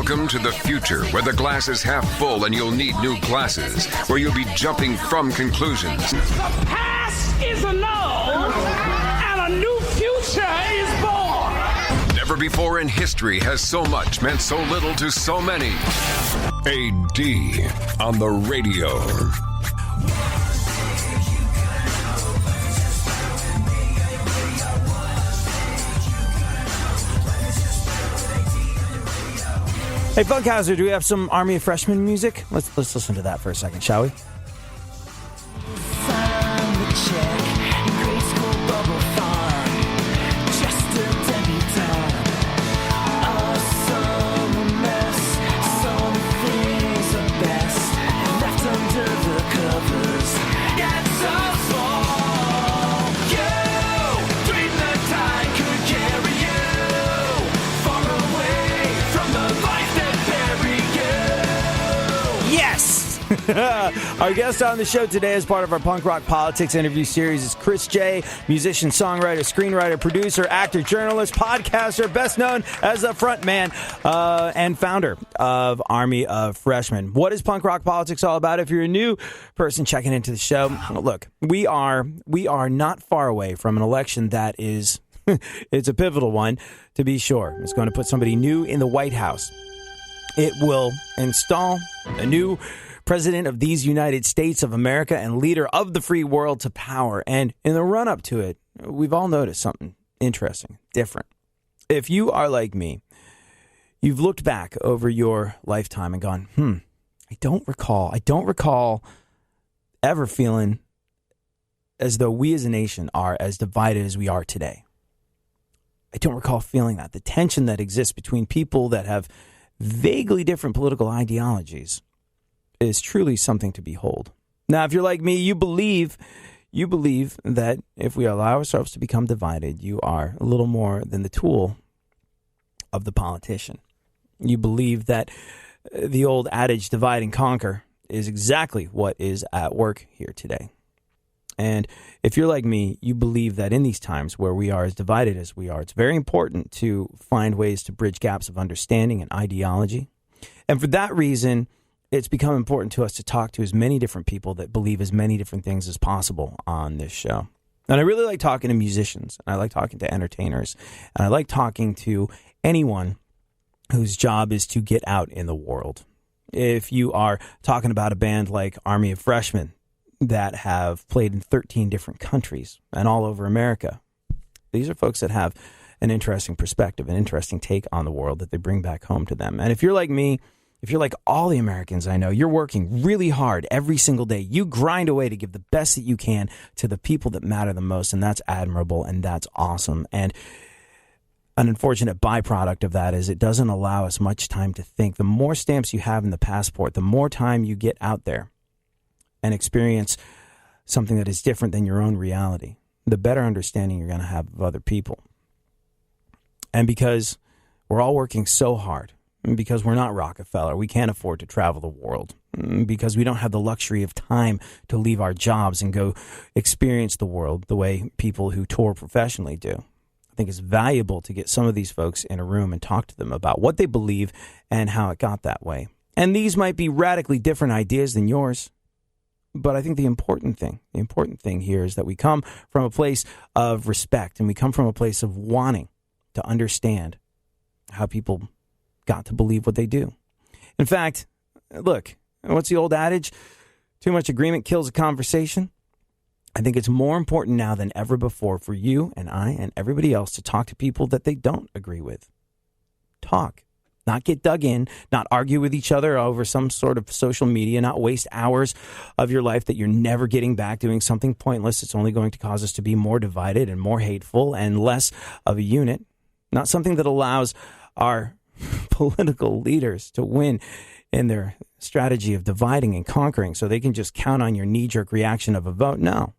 Welcome to the future, where the glass is half full and you'll need new glasses, where you'll be jumping from conclusions. The past is annulled, and a new future is born. Never before in history has so much meant so little to so many. AD on the radio. Hey, Funkhouser, do we have some Army of Freshmen music? Let's listen to that for a second, shall we? Our guest on the show today as part of our punk rock politics interview series is Chris J., musician, songwriter, screenwriter, producer, actor, journalist, podcaster, best known as the Frontman and founder of Army of Freshmen. What is punk rock politics all about? If you're a new person checking into the show, look, we are not far away from an election that is, it's a pivotal one, to be sure. It's going to put somebody new in the White House. It will install a new President of these United States of America and leader of the free world to power. And in the run-up to it, we've all noticed something interesting, different. If you are like me, you've looked back over your lifetime and gone, I don't recall ever feeling as though we as a nation are as divided as we are today. I don't recall feeling that. The tension that exists between people that have vaguely different political ideologies is truly something to behold. Now, if you're like me, you believe that if we allow ourselves to become divided, you are a little more than the tool of the politician. You believe that the old adage, divide and conquer, is exactly what is at work here today. And if you're like me, you believe that in these times where we are as divided as we are, it's very important to find ways to bridge gaps of understanding and ideology. And for that reason, it's become important to us to talk to as many different people that believe as many different things as possible on this show. And I really like talking to musicians, and I like talking to entertainers, and I like talking to anyone whose job is to get out in the world. If you are talking about a band like Army of Freshmen that have played in 13 different countries and all over America, these are folks that have an interesting perspective, an interesting take on the world that they bring back home to them. And if you're like me, if you're like all the Americans I know, you're working really hard every single day. You grind away to give the best that you can to the people that matter the most, and that's admirable, and that's awesome. And an unfortunate byproduct of that is it doesn't allow us much time to think. The more stamps you have in the passport, the more time you get out there and experience something that is different than your own reality, the better understanding you're going to have of other people. And because we're all working so hard, because we're not Rockefeller, we can't afford to travel the world, because we don't have the luxury of time to leave our jobs and go experience the world the way people who tour professionally do. I think it's valuable to get some of these folks in a room and talk to them about what they believe and how it got that way. And these might be radically different ideas than yours, but I think the important thing here is that we come from a place of respect, and we come from a place of wanting to understand how people got to believe what they do. In fact, look, what's the old adage? Too much agreement kills a conversation. I think it's more important now than ever before for you and I and everybody else to talk to people that they don't agree with. Talk. Not get dug in, not argue with each other over some sort of social media, not waste hours of your life that you're never getting back doing something pointless. It's only going to cause us to be more divided and more hateful and less of a unit. Not something that allows our political leaders to win in their strategy of dividing and conquering so they can just count on your knee-jerk reaction of a vote. No.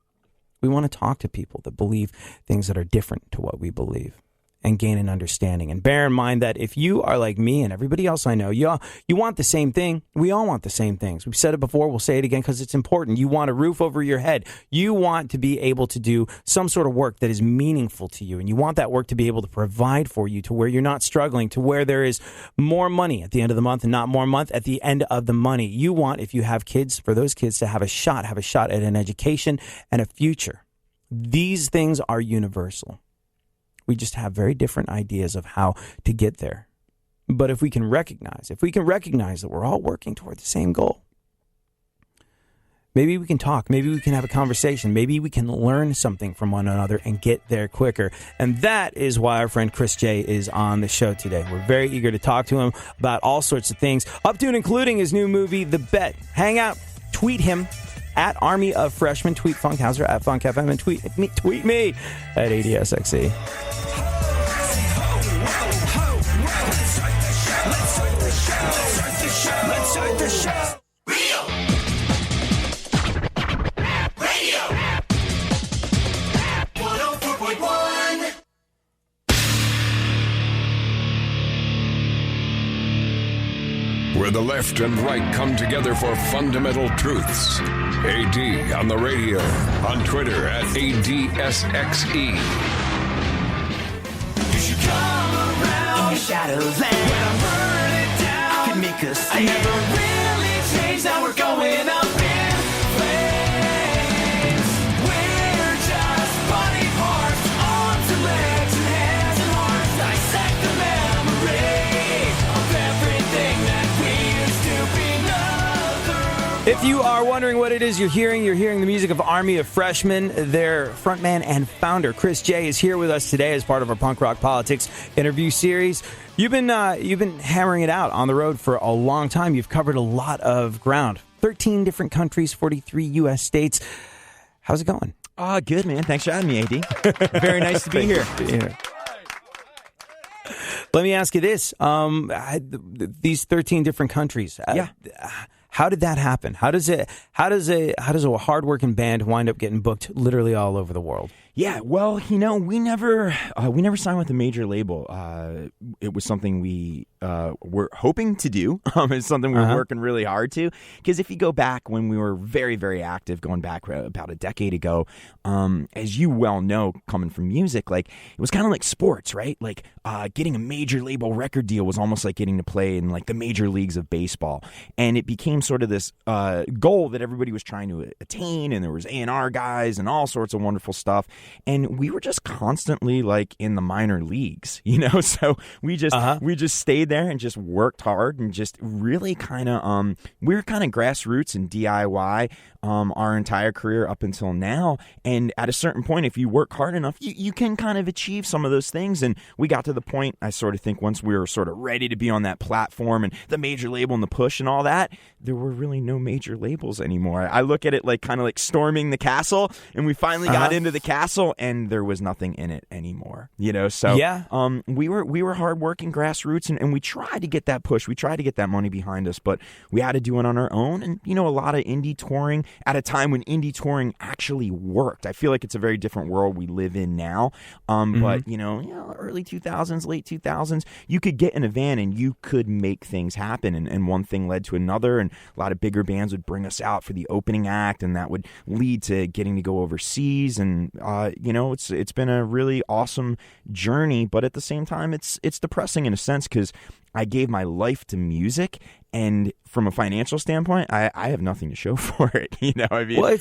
We want to talk to people that believe things that are different to what we believe. and gain an understanding. And bear in mind that if you are like me and everybody else I know, you want the same thing. We all want the same things. We've said it before. We'll say it again because it's important. You want a roof over your head. You want to be able to do some sort of work that is meaningful to you. And you want that work to be able to provide for you to where you're not struggling, to where there is more money at the end of the month and not more month at the end of the money. You want, if you have kids, for those kids to have a shot at an education and a future. These things are universal. We just have very different ideas of how to get there. But if we can recognize that we're all working toward the same goal, maybe we can talk, maybe we can have a conversation, maybe we can learn something from one another and get there quicker. And that is why our friend Chris J is on the show today. We're very eager to talk to him about all sorts of things, up to and including his new movie, The Bet. Hang out, tweet him at Army of Freshmen, tweet Funkhouser at FunkFM, and tweet me at ADSXE. Let's start the show. Radio 104.1. Where the left and right come together for fundamental truths. AD on the radio, on Twitter at ADSXE. You should come around in your shadowland. When I'm burning down, I can make us stand. I never really changed, now we're going up in flames. We're just body parts, arms and legs and hands and hearts. Dissect the memory of everything that we used to be. If you are wondering what it is you're hearing the music of Army of Freshmen. Their frontman and founder, Chris J, is here with us today as part of our Punk Rock Politics interview series. You've been hammering it out on the road for a long time. You've covered a lot of ground. 13 different countries, 43 U.S. states. How's it going? Good, man. Thanks for having me, AD. Very nice to be here. Let me ask you this. These 13 different countries. Yeah. How did that happen? How does a hardworking band wind up getting booked literally all over the world? Yeah, well, we never signed with a major label. It was something we were hoping to do. It's something we were working really hard to. Because if you go back when we were very, very active, going back about a decade ago, as you well know, coming from music, like it was kind of like sports, right? Like getting a major label record deal was almost like getting to play in like the major leagues of baseball, and it became sort of this goal that everybody was trying to attain, and there was A&R guys and all sorts of wonderful stuff. And we were just constantly like in the minor leagues, so we just stayed there and just worked hard and just really kind of, we were kind of grassroots and DIY our entire career up until now. And at a certain point, if you work hard enough, you can kind of achieve some of those things. And we got to the point, I sort of think, once we were sort of ready to be on that platform and the major label and the push and all that, there were really no major labels anymore. I look at it like kind of like storming the castle, and we finally got into the castle, and there was nothing in it anymore, So yeah. We were hardworking grassroots, and we tried to get that push. We tried to get that money behind us, but we had to do it on our own. And a lot of indie touring at a time when indie touring actually worked. I feel like it's a very different world we live in now. But early 2000s, late 2000s, you could get in a van and you could make things happen. And one thing led to another, and a lot of bigger bands would bring us out for the opening act, and that would lead to getting to go overseas. And it's been a really awesome journey, but at the same time, it's depressing in a sense, because I gave my life to music, and from a financial standpoint, I have nothing to show for it. Well,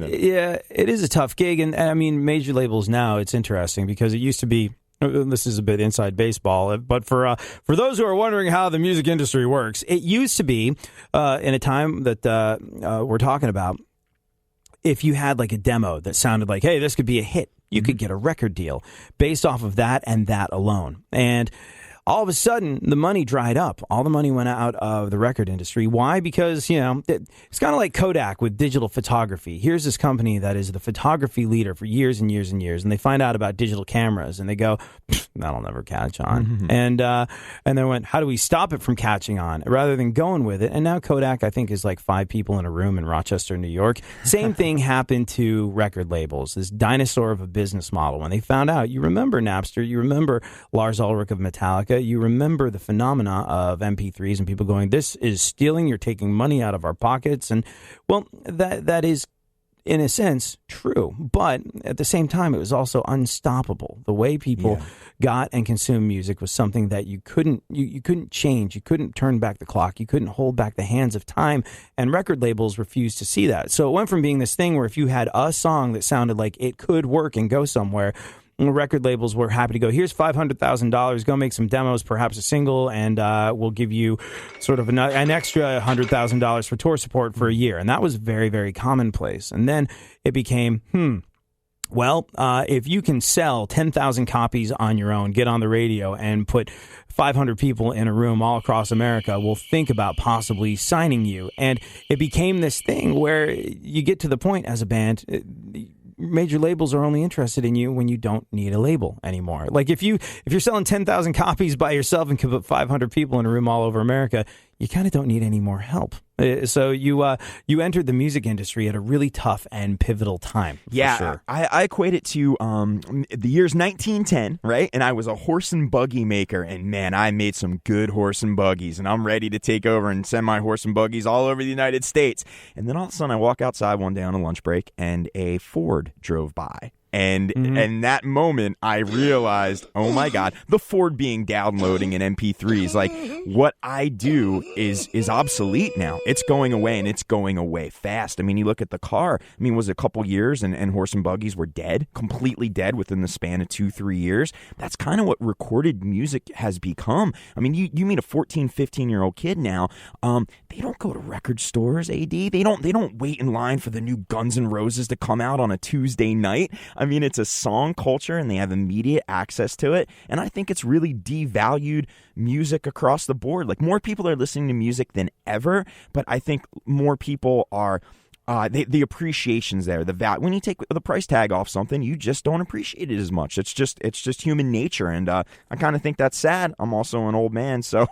yeah, it is a tough gig, and I mean, major labels now, it's interesting because it used to be. This is a bit inside baseball, but for those who are wondering how the music industry works, it used to be in a time that we're talking about. If you had like a demo that sounded like, hey, this could be a hit, you could get a record deal based off of that and that alone. And all of a sudden, the money dried up. All the money went out of the record industry. Why? Because, it's kind of like Kodak with digital photography. Here's this company that is the photography leader for years and years and years, and they find out about digital cameras, and they go, that'll never catch on. And they went, how do we stop it from catching on? Rather than going with it. And now Kodak, I think, is like 5 people in a room in Rochester, New York. Same thing happened to record labels, this dinosaur of a business model. When they found out, you remember Napster, you remember Lars Ulrich of Metallica, you remember the phenomena of MP3s and people going, this is stealing, you're taking money out of our pockets. And, well, that is, in a sense, true. But at the same time, it was also unstoppable. The way people got and consumed music was something that you couldn't change. You couldn't turn back the clock. You couldn't hold back the hands of time. And record labels refused to see that. So it went from being this thing where if you had a song that sounded like it could work and go somewhere, record labels were happy to go, here's $500,000, go make some demos, perhaps a single, and we'll give you sort of an extra $100,000 for tour support for a year. And that was very, very commonplace. And then it became, if you can sell 10,000 copies on your own, get on the radio, and put 500 people in a room all across America, we'll think about possibly signing you. And it became this thing where you get to the point as a band, major labels are only interested in you when you don't need a label anymore. Like if you're selling 10,000 copies by yourself and can put 500 people in a room all over America, you kind of don't need any more help. So you entered the music industry at a really tough and pivotal time. Yeah, sure. I equate it to the year's 1910, right? And I was a horse and buggy maker, and man, I made some good horse and buggies, and I'm ready to take over and send my horse and buggies all over the United States. And then all of a sudden, I walk outside one day on a lunch break, and a Ford drove by. And in that moment, I realized, oh my God, the Ford being downloading in MP3s, like what I do is obsolete now. It's going away, and it's going away fast. I mean, you look at the car. I mean, was it a couple years and horse and buggies were dead, completely dead within the span of 2-3 years? That's kind of what recorded music has become. I mean, you meet a 14, 15-year-old kid now, they don't go to record stores, AD. They don't wait in line for the new Guns N' Roses to come out on a Tuesday night. I mean, it's a song culture, and they have immediate access to it. And I think it's really devalued music across the board. Like, more people are listening to music than ever, but I think more people are... the appreciation's there. The value, when you take the price tag off something, you just don't appreciate it as much. It's just human nature, and I kind of think that's sad. I'm also an old man, so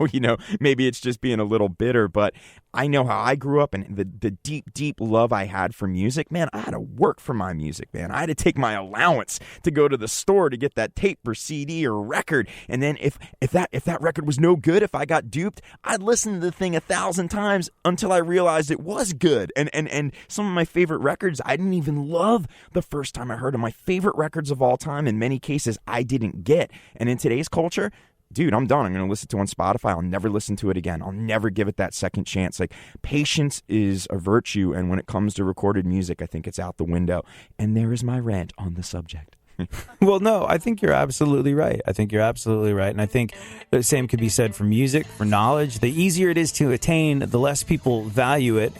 maybe it's just being a little bitter. But I know how I grew up, and the deep love I had for music. Man, I had to work for my music. Man, I had to take my allowance to go to the store to get that tape or CD or record. And then if that record was no good, if I got duped, I'd listen to the thing 1,000 times until I realized it was good. And some of my favorite records I didn't even love the first time I heard them. My favorite records of all time, in many cases, I didn't get. And in today's culture, dude, I'm done. I'm going to listen to it on Spotify. I'll never listen to it again. I'll never give it that second chance. Like, patience is a virtue, and when it comes to recorded music, I think it's out the window. And there is my rant on the subject. Well, no, I think you're absolutely right. And I think the same could be said for music, for knowledge. The easier it is to attain, the less people value it.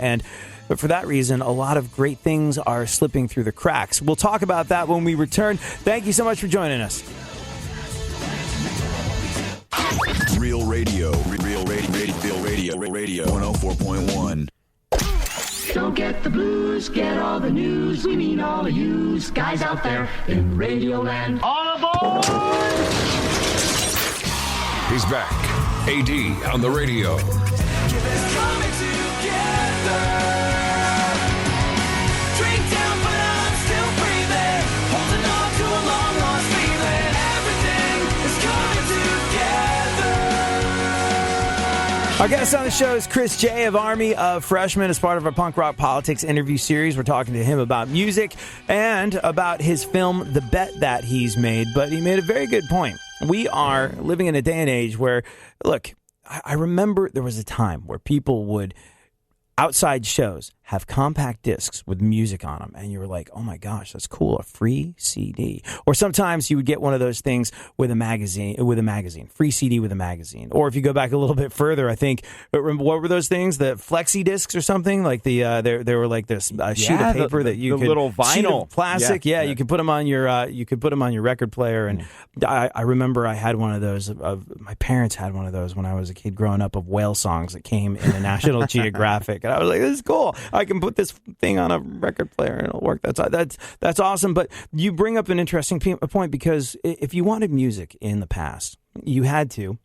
But for that reason, a lot of great things are slipping through the cracks. We'll talk about that when we return. Thank you so much for joining us. Real radio. 104.1. Don't get the blues, get all the news. We mean all of you guys out there in Radio Land. All aboard! He's back. AD on the radio. Coming together. Drink down, but I'm still breathing. Holding on to a long lost feeling. Everything is coming together. Our guest on the show is Chris J. of Army of Freshmen. As part of our Punk Rock Politics interview series, we're talking to him about music and about his film, The Bet That He's Made. But he made a very good point. We are living in a day and age where, look, I remember there was a time where people would, outside shows, have compact discs with music on them, and you were like, oh my gosh, that's cool, a free CD. Or sometimes you would get one of those things with a magazine, free CD with a magazine. Or if you go back a little bit further, I think, what were those things, the flexi discs or something? Like they were like this sheet of paper that you could, little vinyl plastic, you could put them on your record player. And I remember I had one of those. My parents had one of those when I was a kid growing up, of whale songs that came in the National Geographic, and I was like, this is cool. I can put this thing on a record player and it'll work. That's awesome. But you bring up an interesting point, because if you wanted music in the past, you had to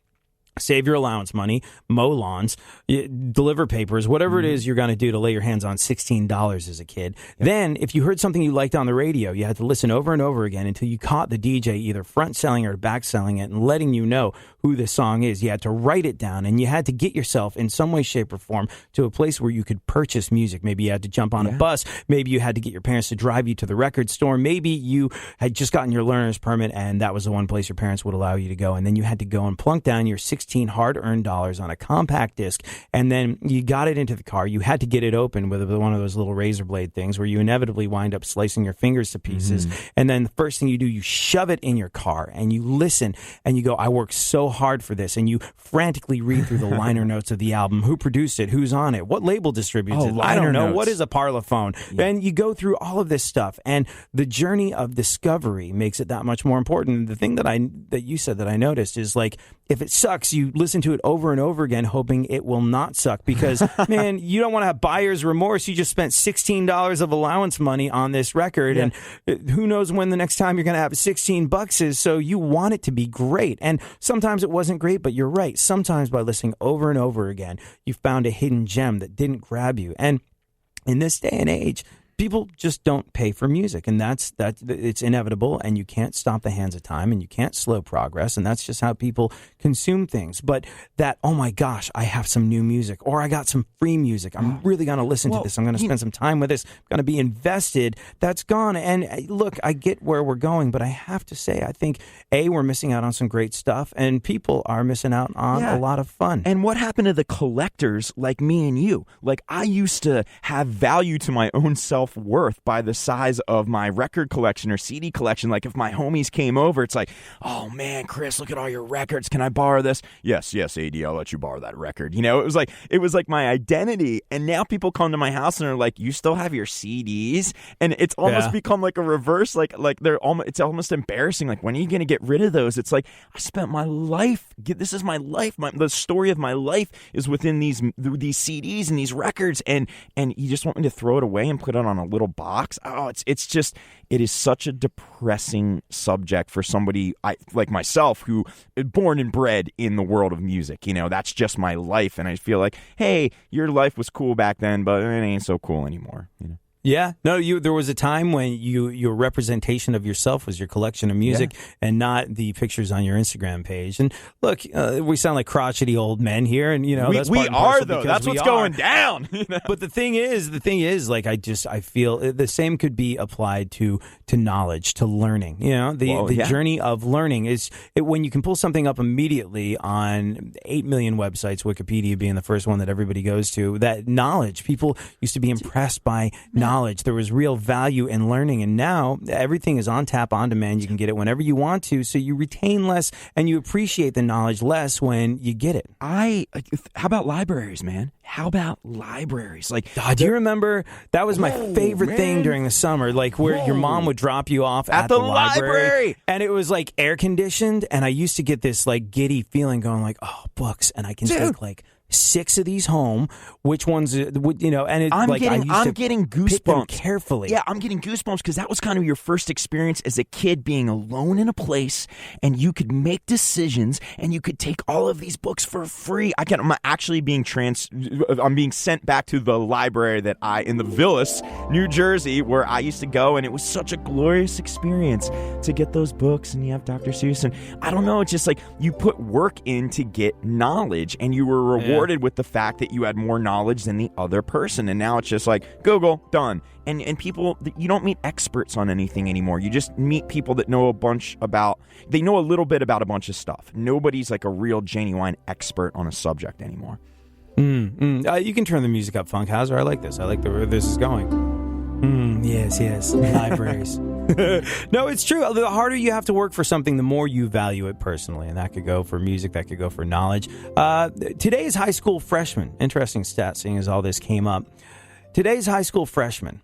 save your allowance money, mow lawns, deliver papers, whatever it is you're going to do to lay your hands on $16 as a kid. Yep. Then, if you heard something you liked on the radio, you had to listen over and over again until you caught the DJ either front selling or back selling it and letting you know who the song is. You had to write it down, and you had to get yourself in some way, shape, or form to a place where you could purchase music. Maybe you had to jump on a bus. Maybe you had to get your parents to drive you to the record store. Maybe you had just gotten your learner's permit, and that was the one place your parents would allow you to go. And then you had to go and plunk down your 16 hard-earned dollars on a compact disc, and then you got it into the car. You had to get it open with one of those little razor blade things where you inevitably wind up slicing your fingers to pieces. And then the first thing you do, you shove it in your car, and you listen, and you go, I worked so hard for this. And you frantically read through the liner notes of the album. Who produced it? Who's on it? What label distributes it? I don't know. Notes. What is a parlophone? Yeah. And you go through all of this stuff, and the journey of discovery makes it that much more important. The thing that you said that I noticed is, like, if it sucks, you listen to it over and over again, hoping it will not suck, because, man, you don't want to have buyer's remorse. You just spent $16 of allowance money on this record, and who knows when the next time you're going to have $16 is, so you want it to be great. And sometimes it wasn't great, but you're right. Sometimes by listening over and over again, you found a hidden gem that didn't grab you. And in this day and age, people just don't pay for music, and that's it's inevitable, and you can't stop the hands of time, and you can't slow progress, and that's just how people consume things. But that, oh my gosh, I have some new music, or I got some free music, I'm really going to listen to this, I'm going to spend some time with this, I'm going to be invested, that's gone. And look, I get where we're going, but I have to say, I think, we're missing out on some great stuff, and people are missing out on a lot of fun. And what happened to the collectors like me and you? Like, I used to have value to my own self-worth by the size of my record collection or CD collection. Like, if my homies came over, it's like, oh man, Chris, look at all your records, can I borrow this? Yes, AD, I'll let you borrow that record. You know, it was like my identity. And now people come to my house and are like, you still have your CDs? And it's almost become like a reverse, like it's almost embarrassing. Like, when are you going to get rid of those? It's like, I spent my life, this is my life, the story of my life is within these CDs and these records, and you just want me to throw it away and put it on a little box? Oh, it is such a depressing subject for somebody like myself, who is born and bred in the world of music. You know, that's just my life, and I feel like, hey, your life was cool back then, but it ain't so cool anymore. You know. Yeah, no, there was a time when your representation of yourself was your collection of music and not the pictures on your Instagram page. And look, we sound like crotchety old men here, and that's we part and are though. That's what's going down. But the thing is, like, I feel the same could be applied to knowledge, to learning. The journey of learning is when you can pull something up immediately on 8 million websites, Wikipedia being the first one that everybody goes to. That knowledge, people used to be impressed by knowledge. There was real value in learning, and now everything is on tap, on demand. You can get it whenever you want to, so you retain less and you appreciate the knowledge less when you get it. How about libraries, man? How about libraries? Like, do you remember that was my favorite thing during the summer? Like, where your mom would drop you off at the library, and it was like air conditioned, and I used to get this like giddy feeling, going like, oh, books, and I can take like 6 of these home. Which ones, and it's I'm like I'm getting goosebumps carefully. Yeah, I'm getting goosebumps because that was kind of your first experience as a kid, being alone in a place, and you could make decisions, and you could take all of these books for free. I'm actually being sent back to the library in the Villas, New Jersey, where I used to go, and it was such a glorious experience to get those books. And you have Dr. Seuss, and I don't know, it's just like you put work in to get knowledge, and you were rewarded with the fact that you had more knowledge than the other person. And now it's just like, Google, done. And people, you don't meet experts on anything anymore. You just meet people that know they know a little bit about a bunch of stuff. Nobody's like a real genuine expert on a subject anymore. You can turn the music up, Funkhouser. I like this. I like where this is going. Yes. Libraries. No, it's true. The harder you have to work for something, the more you value it personally. And that could go for music. That could go for knowledge. Today's high school freshman. Interesting stat, seeing as all this came up. Today's high school freshman.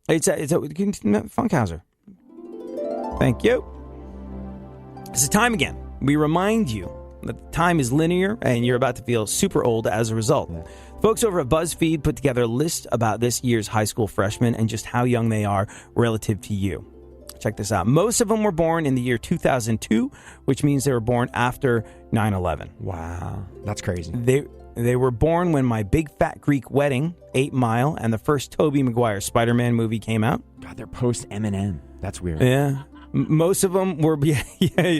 It's a Funkhouser. Thank you. It's time again. We remind you that time is linear and you're about to feel super old as a result. Folks over at BuzzFeed put together a list about this year's high school freshmen and just how young they are relative to you. Check this out. Most of them were born in the year 2002, which means they were born after 9/11. Wow. That's crazy. They were born when My Big Fat Greek Wedding, 8 Mile, and the first Tobey Maguire Spider-Man movie came out. God, they're post Eminem. That's weird. Yeah. Most of them were,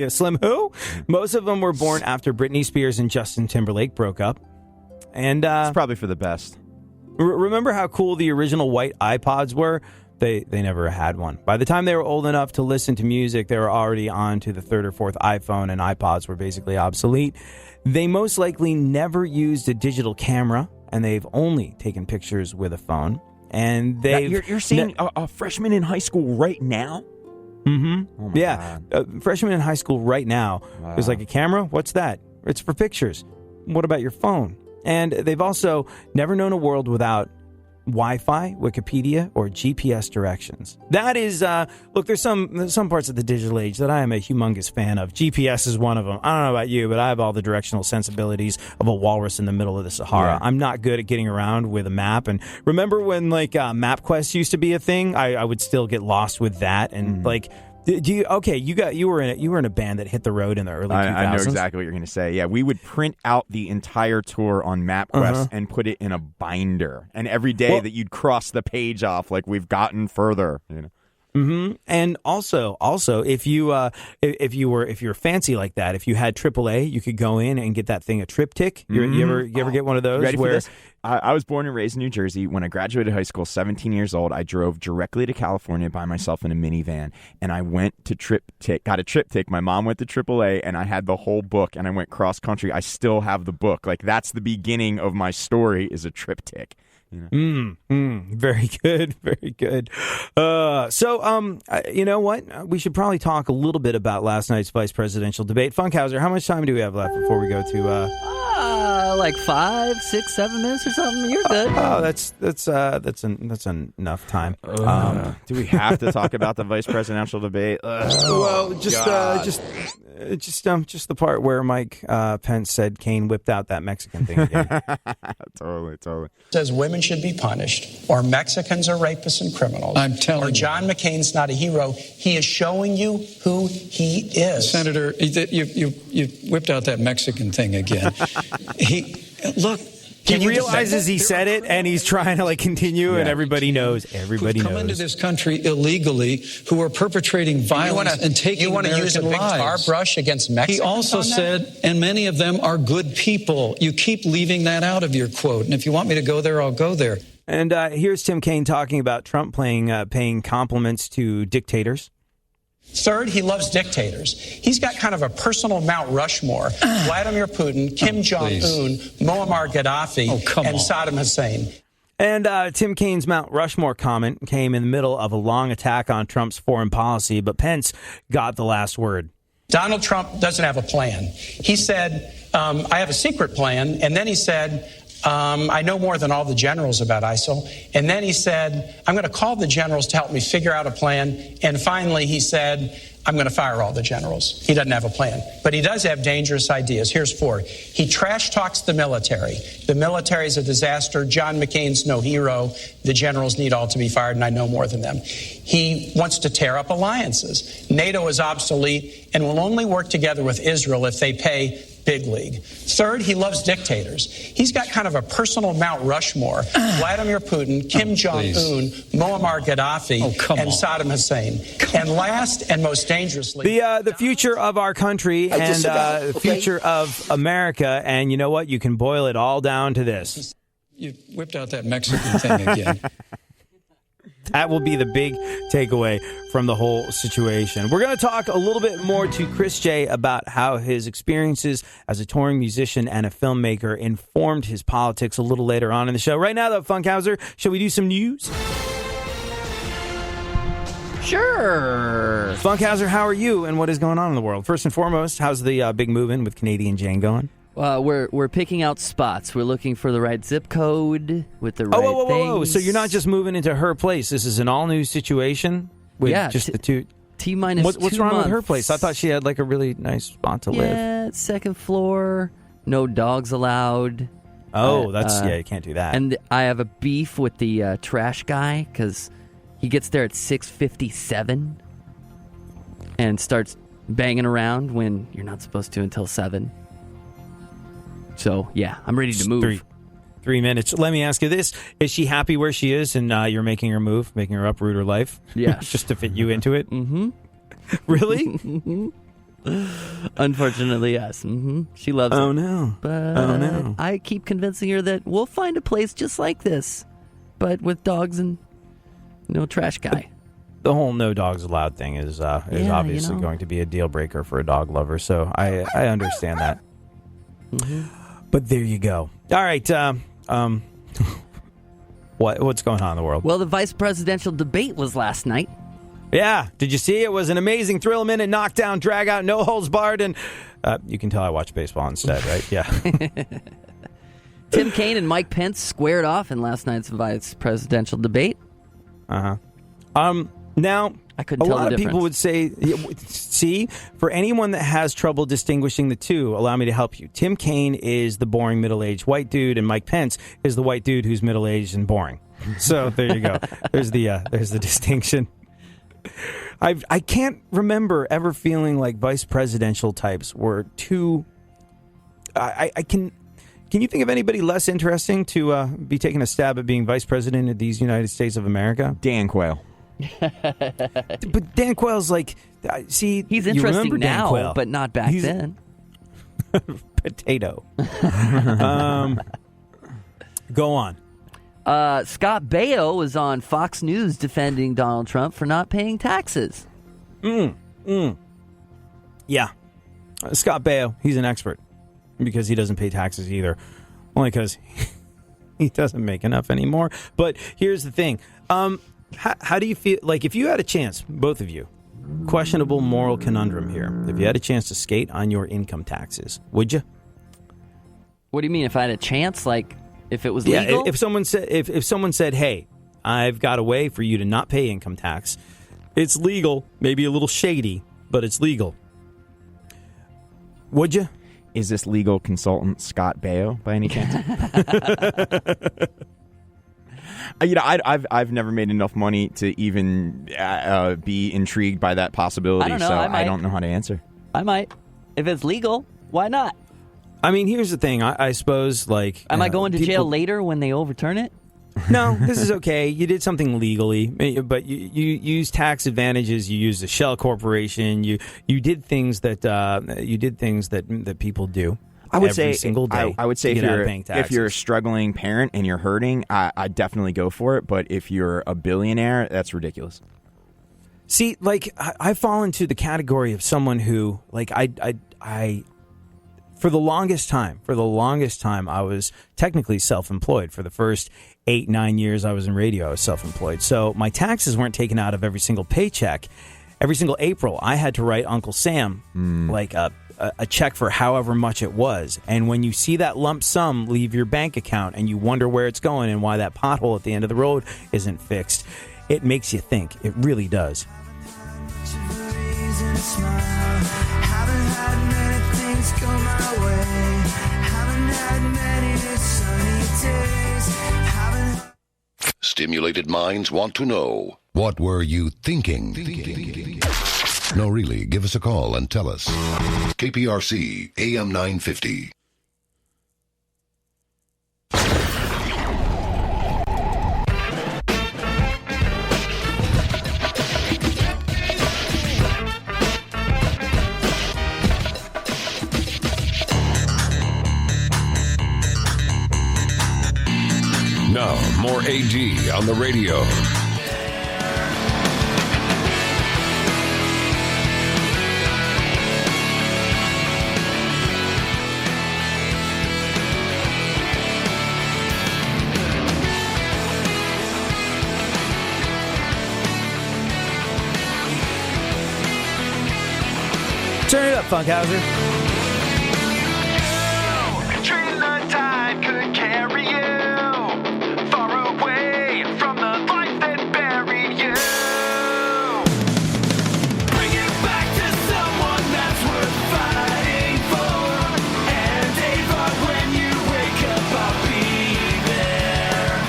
Slim who? Most of them were born after Britney Spears and Justin Timberlake broke up. And it's probably for the best. Remember how cool the original white iPods were? They never had one. By the time they were old enough to listen to music, they were already on to the third or fourth iPhone, and iPods were basically obsolete. They most likely never used a digital camera, and they've only taken pictures with a phone. And you're saying a freshman in high school right now? Mm-hmm. Oh my God. Freshman in high school right now. Wow. There's like a camera. What's that? It's for pictures. What about your phone? And they've also never known a world without Wi-Fi, Wikipedia, or GPS directions. That is, look, there's some parts of the digital age that I am a humongous fan of. GPS is one of them. I don't know about you, but I have all the directional sensibilities of a walrus in the middle of the Sahara. Yeah. I'm not good at getting around with a map. And remember when MapQuest used to be a thing? I would still get lost with that. And you were in a band that hit the road in the early 2000s. I know exactly what you're going to say. Yeah, we would print out the entire tour on MapQuest and put it in a binder. And every day that you'd cross the page off, like we've gotten further. You know. Mm-hmm. And also, if you're fancy like that, if you had AAA, you could go in and get that thing a triptych. You ever get one of those? Ready for this? I was born and raised in New Jersey. When I graduated high school, 17 years old, I drove directly to California by myself in a minivan, and I went to got a triptych. My mom went to AAA, and I had the whole book, and I went cross country. I still have the book. Like, that's the beginning of my story, is a triptych. You know? Very good, very good. You know what? We should probably talk a little bit about last night's vice presidential debate. Funkhouser, how much time do we have left before we go to? Like 5, 6, 7 minutes or something. You're good. That's enough time. Do we have to talk about the vice presidential debate? Well, just the part where Mike Pence said Kane whipped out that Mexican thing again. Totally. Says women should be punished, or Mexicans are rapists and criminals. I'm telling you. Or John McCain's not a hero. He is showing you who he is. Senator, you whipped out that Mexican thing again. He realizes he said it, and he's trying to continue, and everybody knows. Everybody knows. Come into this country illegally, who are perpetrating violence and taking American lives. You want to use a big tar brush against Mexicans? He also said, and many of them are good people. You keep leaving that out of your quote, and if you want me to go there, I'll go there. And here's Tim Kaine talking about Trump paying compliments to dictators. Third, he loves dictators. He's got kind of a personal Mount Rushmore. Vladimir Putin, Kim Jong-un, Muammar Gaddafi, and Saddam Hussein. And Tim Kaine's Mount Rushmore comment came in the middle of a long attack on Trump's foreign policy, but Pence got the last word. Donald Trump doesn't have a plan. He said, I have a secret plan. And then he said, I know more than all the generals about ISIL. And then he said, I'm going to call the generals to help me figure out a plan. And finally, he said, I'm going to fire all the generals. He doesn't have a plan. But he does have dangerous ideas. Here's 4. He trash talks the military. The military is a disaster. John McCain's no hero. The generals need all to be fired, and I know more than them. He wants to tear up alliances. NATO is obsolete and will only work together with Israel if they pay big league. Third, he loves dictators. He's got kind of a personal Mount Rushmore. Vladimir Putin, Kim Jong-un, Muammar Gaddafi, and Saddam Hussein. And last and most dangerously... The future of our country and the future of America. And you know what? You can boil it all down to this. You whipped out that Mexican thing again. That will be the big takeaway from the whole situation. We're going to talk a little bit more to Chris J about how his experiences as a touring musician and a filmmaker informed his politics a little later on in the show. Right now, though, Funkhouser, shall we do some news? Sure. Funkhouser, how are you and what is going on in the world? First and foremost, how's the big move-in with Canadian Jane going? We're picking out spots. We're looking for the right zip code with the right things. So you're not just moving into her place. This is an all-new situation with just the two. T-minus What's 2 wrong months. with her place? I thought she had like a really nice spot to live. Yeah, second floor. No dogs allowed. Oh, you can't do that. And I have a beef with the trash guy because he gets there at 6:57 and starts banging around when you're not supposed to until 7. So, yeah, I'm ready to move. 3 minutes. Let me ask you this. Is she happy where she is and you're making her move, making her uproot her life? Yeah. Just to fit you into it? Mm-hmm. Really? Unfortunately, yes. Mm-hmm. She loves it. Oh, no. But I keep convincing her that we'll find a place just like this, but with dogs and no trash guy. The whole no dogs allowed thing is obviously going to be a deal breaker for a dog lover, so I understand that. Mm-hmm. But there you go. All right. What's going on in the world? Well, the vice presidential debate was last night. Yeah. Did you see? It was an amazing thrill-minute knockdown, drag-out, no holds barred, and you can tell I watch baseball instead, right? Yeah. Tim Kaine and Mike Pence squared off in last night's vice presidential debate. Uh-huh. Now, I couldn't a tell lot the of people would difference. say, see, for anyone that has trouble distinguishing the two, allow me to help you. Tim Kaine is the boring middle-aged white dude, and Mike Pence is the white dude who's middle-aged and boring. So there you go. There's the distinction. I can't remember ever feeling like vice presidential types were too. Can you think of anybody less interesting to be taking a stab at being vice president of these United States of America? Dan Quayle. But Dan Quayle's like, see, he's you interesting remember Dan now, Quayle. but not back then. Potato. Go on. Scott Baio was on Fox News defending Donald Trump for not paying taxes. Yeah. Scott Baio, he's an expert because he doesn't pay taxes either. Only because he doesn't make enough anymore. But here's the thing. How do you feel, like if you had a chance, both of you, questionable moral conundrum here, if you had a chance to skate on your income taxes, would you? What do you mean if I had a chance? Like if it was legal? Yeah, if someone said, hey, I've got a way for you to not pay income tax. It's legal, maybe a little shady, but it's legal. Would you? Is this legal consultant Scott Baio by any chance? I've never made enough money to even be intrigued by that possibility. I don't know, so I I don't know how to answer. I might. If it's legal, why not? I mean, here's the thing. I suppose, like... Am I going to jail later when they overturn it? No, this is okay. You did something legally, but you used tax advantages. You used a shell corporation. You did things that people do. I would every say single day. I would say if you're a struggling parent and you're hurting, I definitely go for it. But if you're a billionaire, that's ridiculous. See, like I fall into the category of someone who, like, I for the longest time, I was technically self-employed. For the first 8-9 years I was in radio, I was self-employed. So my taxes weren't taken out of every single paycheck. Every single April, I had to write Uncle Sam like a check for however much it was. And when you see that lump sum leave your bank account and you wonder where it's going and why that pothole at the end of the road isn't fixed, it makes you think. It really does. Stimulated minds want to know, what were you thinking? No, really, give us a call and tell us. KPRC AM 950. Now, more AD on the radio. Turn it up, Funkhouser. Train the tide could carry you far away from the life that buried you. Bring it back to someone that's worth fighting for. And Ava, when you wake up, I'll be there.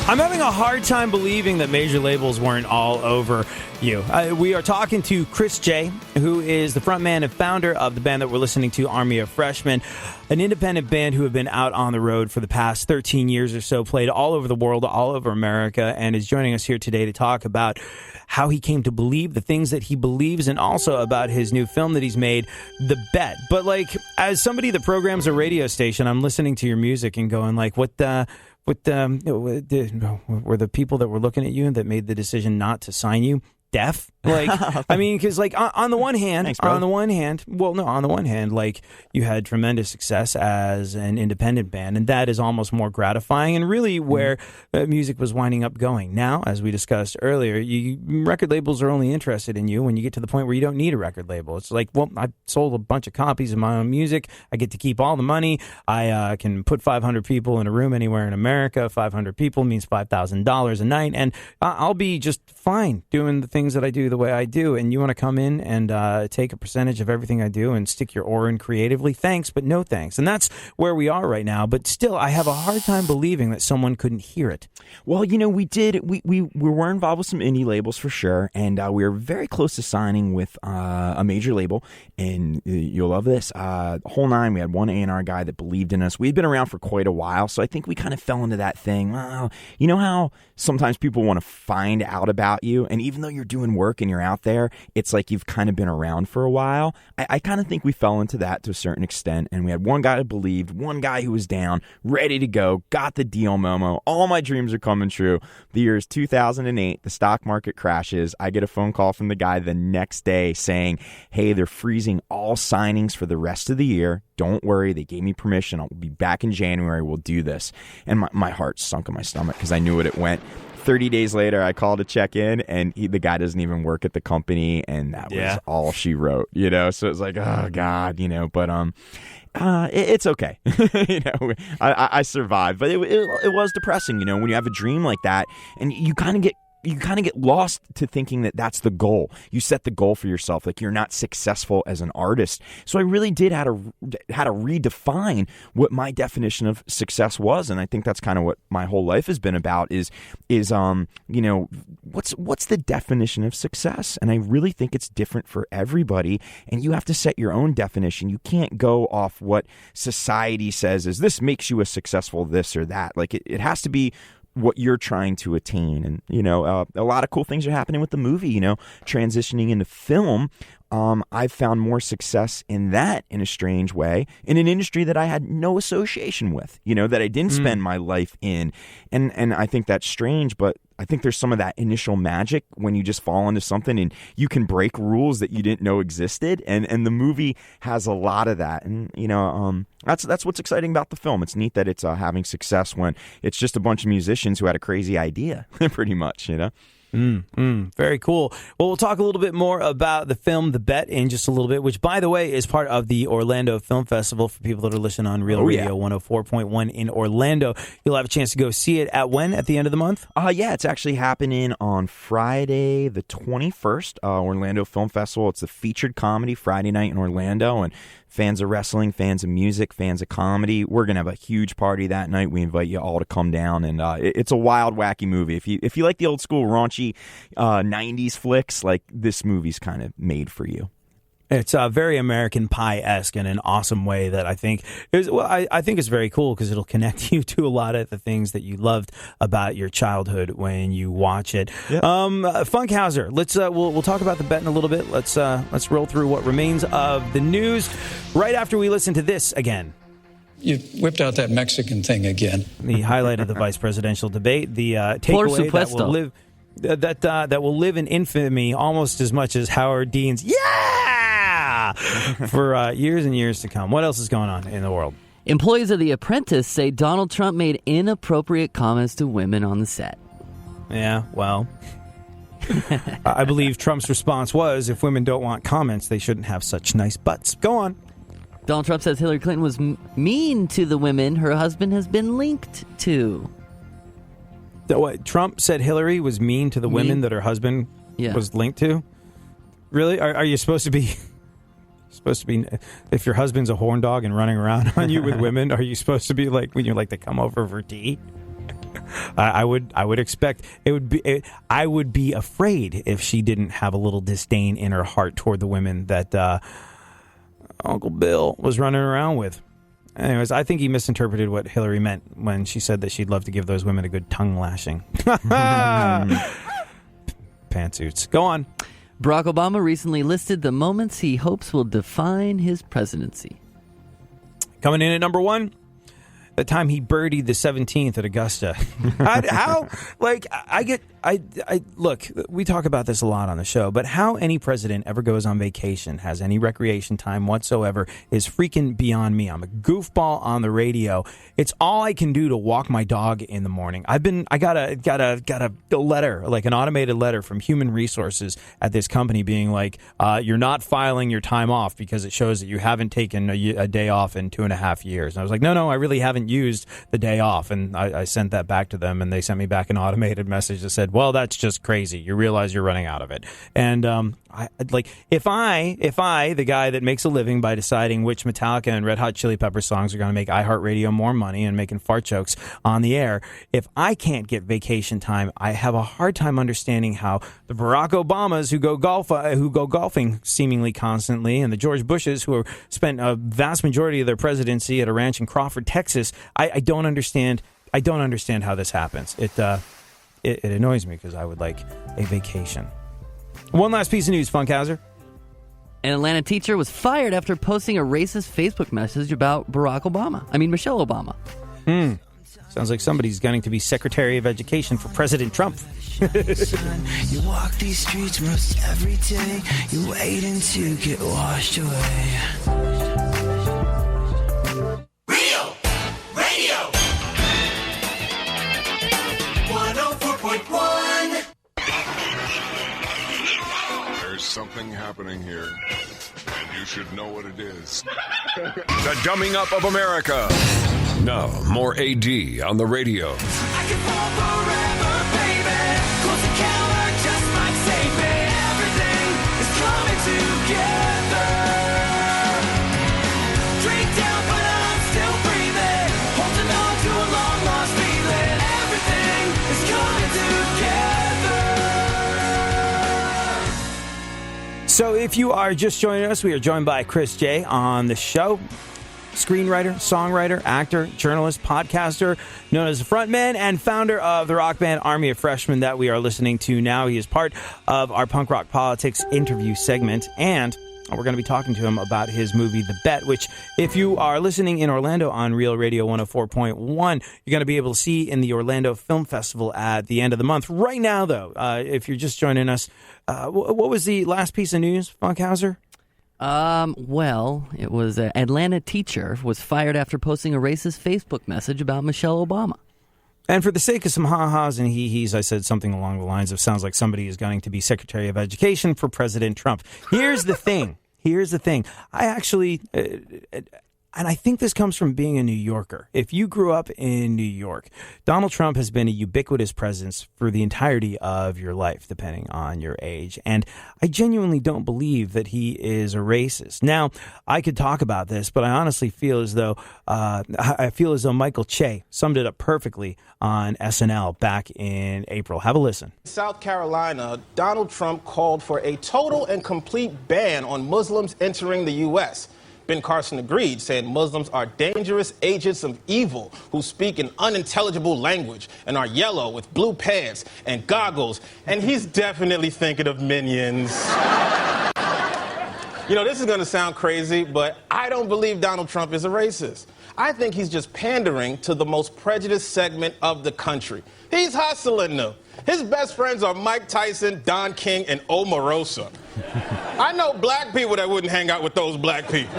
I'm having a hard time believing that major labels weren't all over you. We are talking to Chris J, who is the frontman and founder of the band that we're listening to, Army of Freshmen, an independent band who have been out on the road for the past 13 years or so, played all over the world, all over America, and is joining us here today to talk about how he came to believe the things that he believes, and also about his new film that he's made, The Bet. But like, as somebody that programs a radio station, I'm listening to your music and going like, were the people that were looking at you that made the decision not to sign you deaf? Like, I mean, because like on the one hand, Thanks, on the one hand, like you had tremendous success as an independent band, and that is almost more gratifying and really where music was winding up going. Now, as we discussed earlier, record labels are only interested in you when you get to the point where you don't need a record label. It's like, well, I sold a bunch of copies of my own music. I get to keep all the money. I can put 500 people in a room anywhere in America. 500 people means $5,000 a night, and I'll be just fine doing the things that I do the way I do. And you want to come in and take a percentage of everything I do and stick your oar in creatively? Thanks, but no thanks. And that's where we are right now. But still, I have a hard time believing that someone couldn't hear it. Well, you know, we were involved with some indie labels for sure, and we were very close to signing with a major label. And you'll love this. Whole nine, we had one A&R guy that believed in us. We'd been around for quite a while, so I think we kind of fell into that thing. Well, you know how sometimes people want to find out about you, and even though you're doing work and you're out there, it's like you've kind of been around for a while. I kind of think we fell into that to a certain extent, and we had one guy who believed, one guy who was down, ready to go, got the deal memo. All my dreams are coming true. The year is 2008. The stock market crashes. I get a phone call from the guy the next day saying, hey, they're freezing all signings for the rest of the year. Don't worry. They gave me permission. I'll be back in January. We'll do this. And my heart sunk in my stomach because I knew what it went. 30 days later, I called to check in, and the guy doesn't even work at the company, and that was all she wrote, you know? So it's like, oh, God, you know, but it's okay. You know, I survived, but it was depressing, you know, when you have a dream like that, and you kind of get lost to thinking that that's the goal. You set the goal for yourself, like you're not successful as an artist. So I really did had to redefine what my definition of success was, and I think that's kind of what my whole life has been about. Is you know, what's the definition of success? And I really think it's different for everybody, and you have to set your own definition. You can't go off what society says is this makes you a successful this or that. Like it has to be what you're trying to attain. And, you know, a lot of cool things are happening with the movie, you know, transitioning into film. I've found more success in that in a strange way in an industry that I had no association with, you know, that I didn't spend my life in. And I think that's strange, but I think there's some of that initial magic when you just fall into something and you can break rules that you didn't know existed. And the movie has a lot of that. And, you know, that's what's exciting about the film. It's neat that it's having success when it's just a bunch of musicians who had a crazy idea, pretty much, you know? Very cool. Well, we'll talk a little bit more about the film The Bet in just a little bit, which, by the way, is part of the Orlando Film Festival for people that are listening on Real Radio 104.1 in Orlando. You'll have a chance to go see it at when? At the end of the month? Yeah, it's actually happening on Friday the 21st, Orlando Film Festival. It's a featured comedy Friday night in Orlando, and fans of wrestling, fans of music, fans of comedy, we're going to have a huge party that night. We invite you all to come down, and it's a wild, wacky movie. If you like the old school raunchy 90s flicks, like this movie's kind of made for you. It's very American Pie-esque in an awesome way that I think is. Well, I think it's very cool because it'll connect you to a lot of the things that you loved about your childhood when you watch it. Yep. Funkhouser, let's we'll talk about The Bet in a little bit. Let's roll through what remains of the news right after we listen to this again. You whipped out that Mexican thing again. The highlight of the vice presidential debate, the takeaway that will live in infamy almost as much as Howard Dean's for years and years to come. What else is going on in the world? Employees of The Apprentice say Donald Trump made inappropriate comments to women on the set. Yeah, well, I believe Trump's response was, if women don't want comments, they shouldn't have such nice butts. Go on. Donald Trump says Hillary Clinton was mean to the women her husband has been linked to. What, Trump said Hillary was mean to the women that her husband was linked to? Really? Are you supposed to be... if your husband's a horn dog and running around on you with women, are you supposed to be like, when you like to come over for tea? I would expect it would be. I would be afraid if she didn't have a little disdain in her heart toward the women that Uncle Bill was running around with. Anyways, I think he misinterpreted what Hillary meant when she said that she'd love to give those women a good tongue lashing. Pantsuits. Go on. Barack Obama recently listed the moments he hopes will define his presidency. Coming in at number 1, the time he birdied the 17th at Augusta. Look, we talk about this a lot on the show, but how any president ever goes on vacation, has any recreation time whatsoever, is freaking beyond me. I'm a goofball on the radio. It's all I can do to walk my dog in the morning. I got a letter, like an automated letter from Human Resources at this company being like, you're not filing your time off because it shows that you haven't taken a day off in 2.5 years. And I was like, no, I really haven't used the day off. And I sent that back to them, and they sent me back an automated message that said, well, that's just crazy. You realize you're running out of it. And if I, the guy that makes a living by deciding which Metallica and Red Hot Chili Pepper songs are going to make iHeartRadio more money and making fart jokes on the air, if I can't get vacation time, I have a hard time understanding how the Barack Obamas who go golfing seemingly constantly, and the George Bushes who spent a vast majority of their presidency at a ranch in Crawford, Texas, I don't understand. I don't understand how this happens. It annoys me because I would like a vacation. One last piece of news, Funkhouser. An Atlanta teacher was fired after posting a racist Facebook message about Michelle Obama. Sounds like somebody's going to be Secretary of Education for President Trump. You walk these streets most every day. You're waiting to get washed away. Radio 104.1. There's something happening here, and you should know what it is. The dumbing up of America. Now, more AD on the radio. I can fall forever, baby. Close encounter just might save me. Everything is coming together. Drink down, but I'm still breathing. Holding on to a long lost feeling. Everything is coming together. So if you are just joining us, we are joined by Chris J on the show. Screenwriter, songwriter, actor, journalist, podcaster, known as Frontman and founder of the rock band Army of Freshmen that we are listening to now. He is part of our Punk Rock Politics interview segment, and we're going to be talking to him about his movie, The Bet, which, if you are listening in Orlando on Real Radio 104.1, you're going to be able to see in the Orlando Film Festival at the end of the month. Right now, though, if you're just joining us, what was the last piece of news, Funkhouser? Well, it was an Atlanta teacher was fired after posting a racist Facebook message about Michelle Obama. And for the sake of some ha-has and he-he's, I said something along the lines of, sounds like somebody is going to be Secretary of Education for President Trump. Here's the thing. I actually, and I think this comes from being a New Yorker. If you grew up in New York, Donald Trump has been a ubiquitous presence for the entirety of your life, depending on your age. And I genuinely don't believe that he is a racist. Now, I could talk about this, but I honestly feel as though Michael Che summed it up perfectly on SNL back in April. Have a listen. South Carolina, Donald Trump called for a total and complete ban on Muslims entering the U.S. Ben Carson agreed, saying Muslims are dangerous agents of evil who speak an unintelligible language and are yellow with blue pants and goggles, and he's definitely thinking of Minions. This is going to sound crazy, but I don't believe Donald Trump is a racist. I think he's just pandering to the most prejudiced segment of the country. He's hustling them. His best friends are Mike Tyson, Don King, and Omarosa. I know black people that wouldn't hang out with those black people.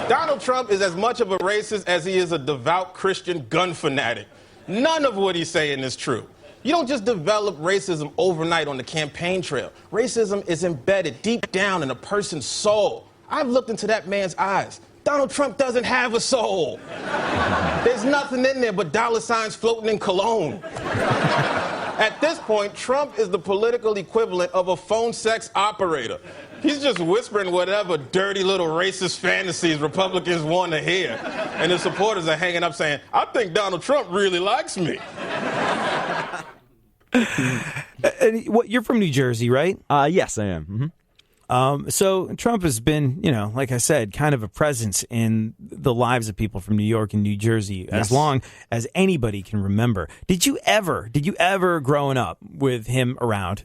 Donald Trump is as much of a racist as he is a devout Christian gun fanatic. None of what he's saying is true. You don't just develop racism overnight on the campaign trail. Racism is embedded deep down in a person's soul. I've looked into that man's eyes. Donald Trump doesn't have a soul. There's nothing in there but dollar signs floating in cologne. At this point, Trump is the political equivalent of a phone sex operator. He's just whispering whatever dirty little racist fantasies Republicans want to hear. And his supporters are hanging up saying, I think Donald Trump really likes me. You're from New Jersey, right? Yes, I am. Mm-hmm. So Trump has been, like I said, kind of a presence in the lives of people from New York and New Jersey as long as anybody can remember. Did you ever growing up with him around,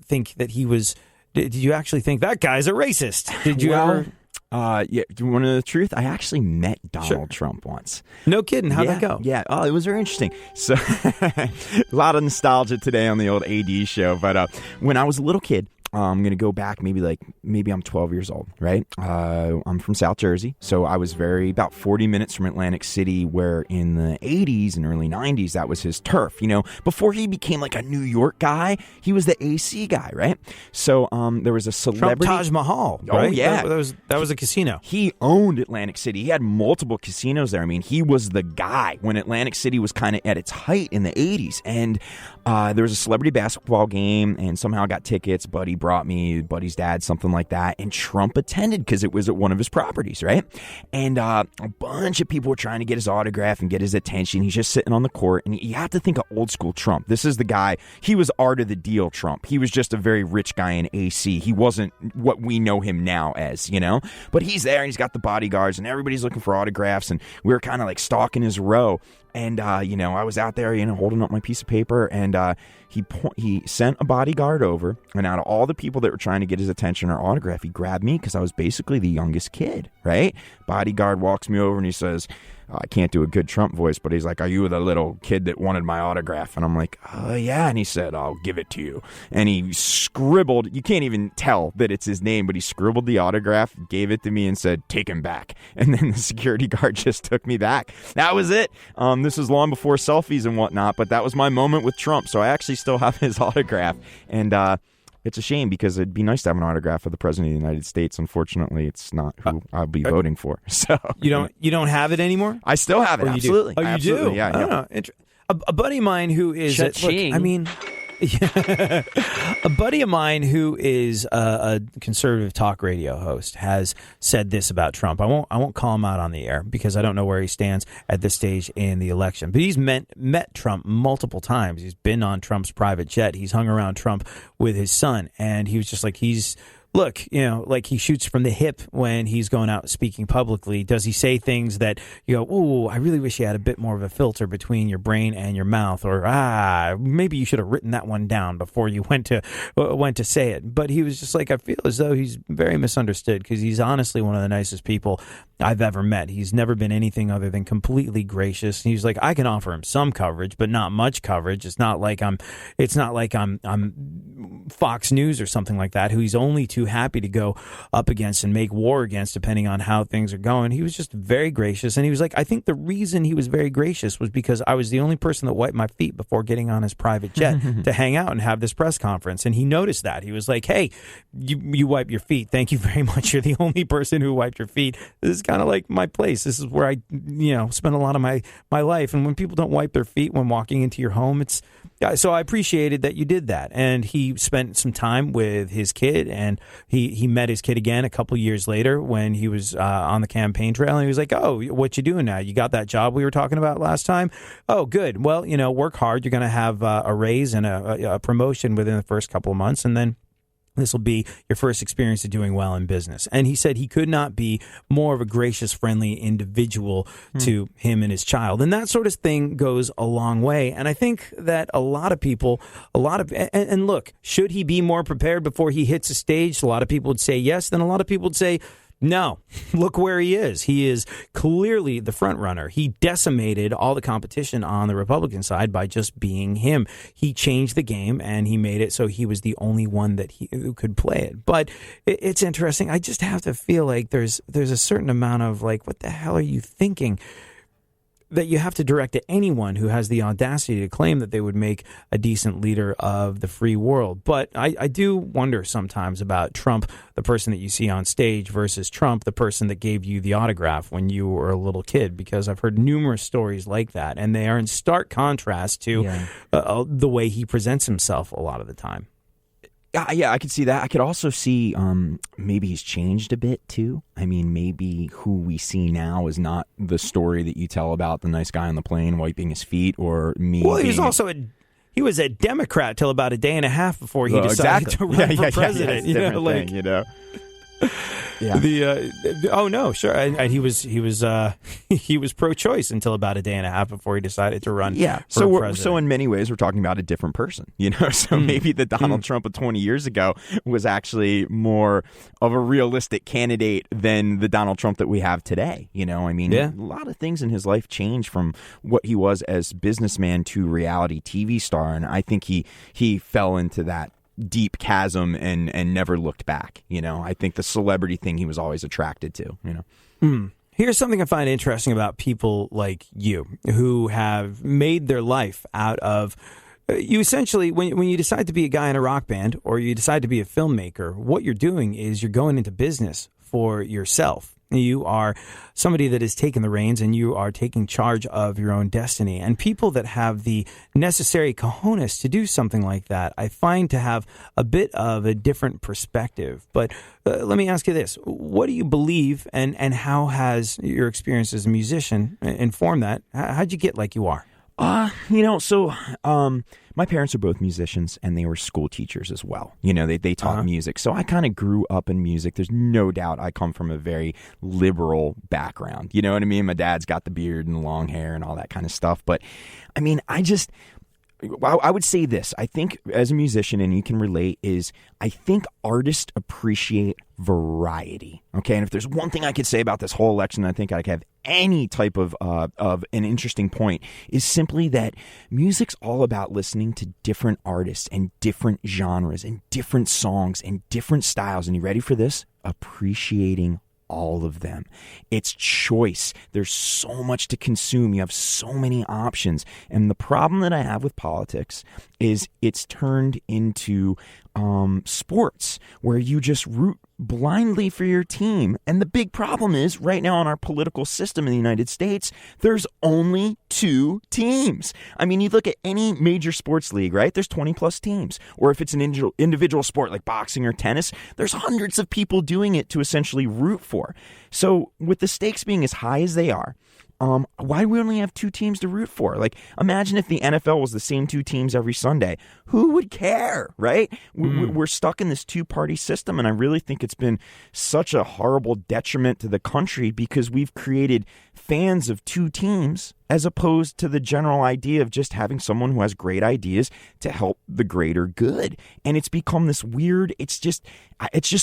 think that he was, did you actually think that guy's a racist? Did you ever? Yeah, do you want to know the truth? I actually met Donald Trump once. No kidding. How'd that go? Yeah. Oh, it was very interesting. So, a lot of nostalgia today on the old AD show. But when I was a little kid, I'm going to go back maybe I'm 12 years old, right? I'm from South Jersey, so I was about 40 minutes from Atlantic City, where in the 80s and early 90s, that was his turf. Before he became like a New York guy, he was the AC guy, right? So there was a celebrity. Trump Taj Mahal, right? Oh, yeah. That was a casino. He owned Atlantic City. He had multiple casinos there. I mean, he was the guy when Atlantic City was kind of at its height in the 80s. And there was a celebrity basketball game, and somehow I got tickets. Buddy brought me, buddy's dad, something like that, and Trump attended because it was at one of his properties, right? And a bunch of people were trying to get his autograph and get his attention. He's just sitting on the court, and you have to think of old school Trump. This is the guy, he was art of the deal Trump. He was just a very rich guy in AC. He wasn't what we know him now as, But he's there, and he's got the bodyguards, and everybody's looking for autographs, and we were kind of like stalking his row. And, I was out there, holding up my piece of paper, and he sent a bodyguard over, and out of all the people that were trying to get his attention or autograph, he grabbed me because I was basically the youngest kid, right? Bodyguard walks me over, and he says, I can't do a good Trump voice, but he's like, are you the little kid that wanted my autograph? And I'm like, oh, yeah. And he said, I'll give it to you. And he scribbled, you can't even tell that it's his name, but he scribbled the autograph, gave it to me, and said, take him back. And then the security guard just took me back. That was it. This was long before selfies and whatnot, but that was my moment with Trump. So I actually still have his autograph. And it's a shame because it'd be nice to have an autograph of the President of the United States. Unfortunately, it's not who I'll be voting for. So you don't have it anymore? I still have it. Absolutely. Oh, you absolutely. do? Yeah. A buddy of mine who is a buddy of mine who is a conservative talk radio host has said this about Trump. I won't call him out on the air because I don't know where he stands at this stage in the election. But he's met Trump multiple times. He's been on Trump's private jet. He's hung around Trump with his son, and he was just like, look, like he shoots from the hip when he's going out speaking publicly. Does he say things that you go, oh, I really wish you had a bit more of a filter between your brain and your mouth, or maybe you should have written that one down before you went to say it. But he was just like, I feel as though he's very misunderstood because he's honestly one of the nicest people I've ever met. He's never been anything other than completely gracious. And he was like, I can offer him some coverage, but not much coverage. It's not like I'm Fox News or something like that, who he's only too happy to go up against and make war against depending on how things are going. He was just very gracious. And he was like, I think the reason he was very gracious was because I was the only person that wiped my feet before getting on his private jet to hang out and have this press conference. And he noticed that. He was like, hey, you wipe your feet. Thank you very much. You're the only person who wiped your feet. This is kind of like my place. This is where I, spend a lot of my life. And when people don't wipe their feet when walking into your home, so I appreciated that you did that. And he spent some time with his kid, and he met his kid again a couple years later when he was on the campaign trail. And he was like, oh, what you doing now? You got that job we were talking about last time? Oh, good. Well, work hard. You're going to have a raise and a promotion within the first couple of months. And then this will be your first experience of doing well in business. And he said he could not be more of a gracious, friendly individual to him and his child. And that sort of thing goes a long way. And I think that a lot of people, and look, should he be more prepared before he hits a stage? A lot of people would say yes. Then a lot of people would say, no, look where he is. He is clearly the front runner. He decimated all the competition on the Republican side by just being him. He changed the game, and he made it so he was the only one who could play it. But it's interesting. I just have to feel like there's a certain amount of like, what the hell are you thinking? that you have to direct at anyone who has the audacity to claim that they would make a decent leader of the free world. But I do wonder sometimes about Trump, the person that you see on stage, versus Trump, the person that gave you the autograph when you were a little kid, because I've heard numerous stories like that, and they are in stark contrast to the way he presents himself a lot of the time. Yeah, I could see that. I could also see maybe he's changed a bit, too. I mean, maybe who we see now is not the story that you tell about the nice guy on the plane wiping his feet, or me. Well, he was also he was a Democrat till about a day and a half before he decided to run for president. Yeah, different thing, you know. Yeah. And he was pro-choice until about a day and a half before he decided to run. Yeah. For president. So in many ways, we're talking about a different person. You know, so maybe the Donald Trump of 20 years ago was actually more of a realistic candidate than the Donald Trump that we have today. You know, I mean, a lot of things in his life changed from what he was as businessman to reality TV star, and I think he fell into that deep chasm and never looked back. You know, I think the celebrity thing he was always attracted to, you know. Here's something I find interesting about people like you who have made their life out of you. Essentially, when you decide to be a guy in a rock band or you decide to be a filmmaker, what you're doing is you're going into business for yourself. You are somebody that has taken the reins and you are taking charge of your own destiny. And people that have the necessary cojones to do something like that, I find to have a bit of a different perspective. But let me ask you this. What do you believe and how has your experience as a musician informed that? How'd you get like you are? My parents are both musicians, and they were school teachers as well. You know, they taught music. So I kind of grew up in music. There's no doubt I come from a very liberal background. You know what I mean? My dad's got the beard and the long hair and all that kind of stuff. But, I mean, I would say this. I think as a musician, and you can relate, is I think artists appreciate variety. Okay, and if there's one thing I could say about this whole election, I think I could have any type of an interesting point, is simply that music's all about listening to different artists and different genres and different songs and different styles. And you ready for this? Appreciating all of them. It's choice. There's so much to consume. You have so many options. And the problem that I have with politics is it's turned into sports where you just root blindly for your team. And the big problem is right now in our political system in the United States, there's only 2 teams. I mean, you look at any major sports league, right? There's 20 plus teams. Or if it's an individual sport like boxing or tennis, there's hundreds of people doing it to essentially root for. So with the stakes being as high as they are, why do we only have 2 teams to root for? Like, imagine if the NFL was the same 2 teams every Sunday. Who would care, right? We're stuck in this 2-party system, and I really think it's been such a horrible detriment to the country because we've created fans of 2 teams as opposed to the general idea of just having someone who has great ideas to help the greater good. And it's become this weird, it's just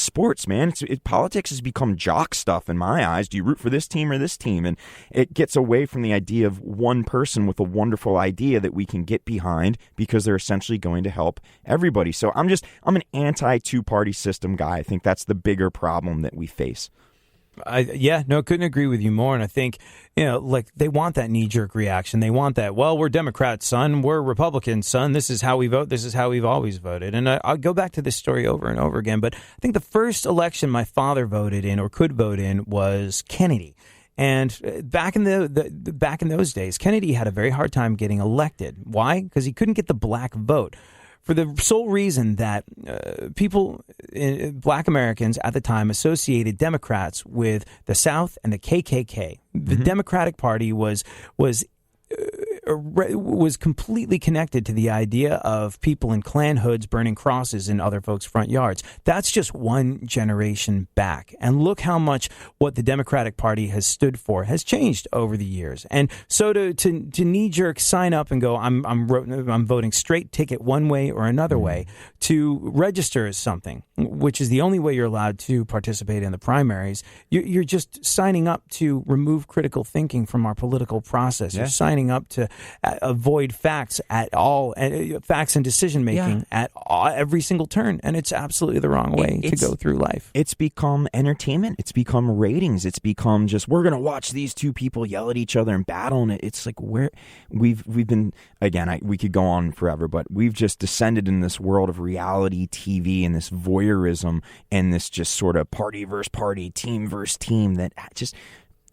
sports, man. Politics has become jock stuff in my eyes. Do you root for this team or this team? And it gets away from the idea of one person with a wonderful idea that we can get behind because they're essentially going to help everybody. So I'm an anti-2-party system guy. I think that's the bigger problem that we face. Couldn't agree with you more. And I think, like they want that knee-jerk reaction. They want that, well, we're Democrats, son. We're Republicans, son. This is how we vote. This is how we've always voted. And I'll go back to this story over and over again. But I think the first election my father voted in or could vote in was Kennedy. And back in those days, Kennedy had a very hard time getting elected. Why? Because he couldn't get the black vote. For the sole reason that black Americans at the time associated Democrats with the South and the KKK. The Democratic Party was completely connected to the idea of people in Klan hoods burning crosses in other folks' front yards. That's just one generation back. And look how much what the Democratic Party has stood for has changed over the years. And so to knee-jerk sign up and go, I'm voting straight ticket one way or another way, to register as something, which is the only way you're allowed to participate in the primaries, you're just signing up to remove critical thinking from our political process. You're signing up to avoid facts at all, facts and decision making at every single turn, and it's absolutely the wrong way to go through life. It's become entertainment. It's become ratings. It's become just, we're going to watch these two people yell at each other and battle, and it's like we've been, again, we could go on forever, but we've just descended in this world of reality TV and this voyeurism and this just sort of party versus party, team versus team, that just,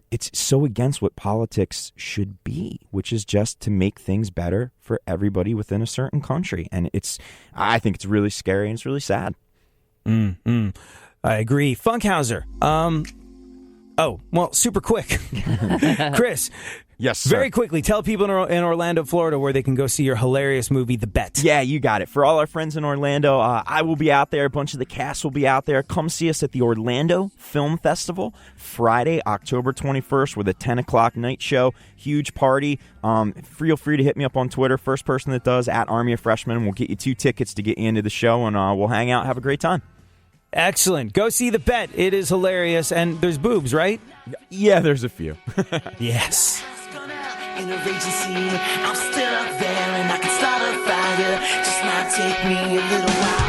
it's so against what politics should be, which is just to make things better for everybody within a certain country. And I think it's really scary and it's really sad. I agree. Funkhouser. Super quick. Chris. Yes, sir. Very quickly, tell people in Orlando, Florida, where they can go see your hilarious movie, The Bet. Yeah, you got it. For all our friends in Orlando, I will be out there. A bunch of the cast will be out there. Come see us at the Orlando Film Festival, Friday, October 21st, with a 10 o'clock night show. Huge party. Feel free to hit me up on Twitter. First person that does, at Army of Freshmen. We'll get you 2 tickets to get you into the show, and we'll hang out, have a great time. Excellent. Go see The Bet. It is hilarious. And there's boobs, right? Yeah, there's a few. Yes. In a raging scene, I'm still up there and I can start a fire. Just might take me a little while.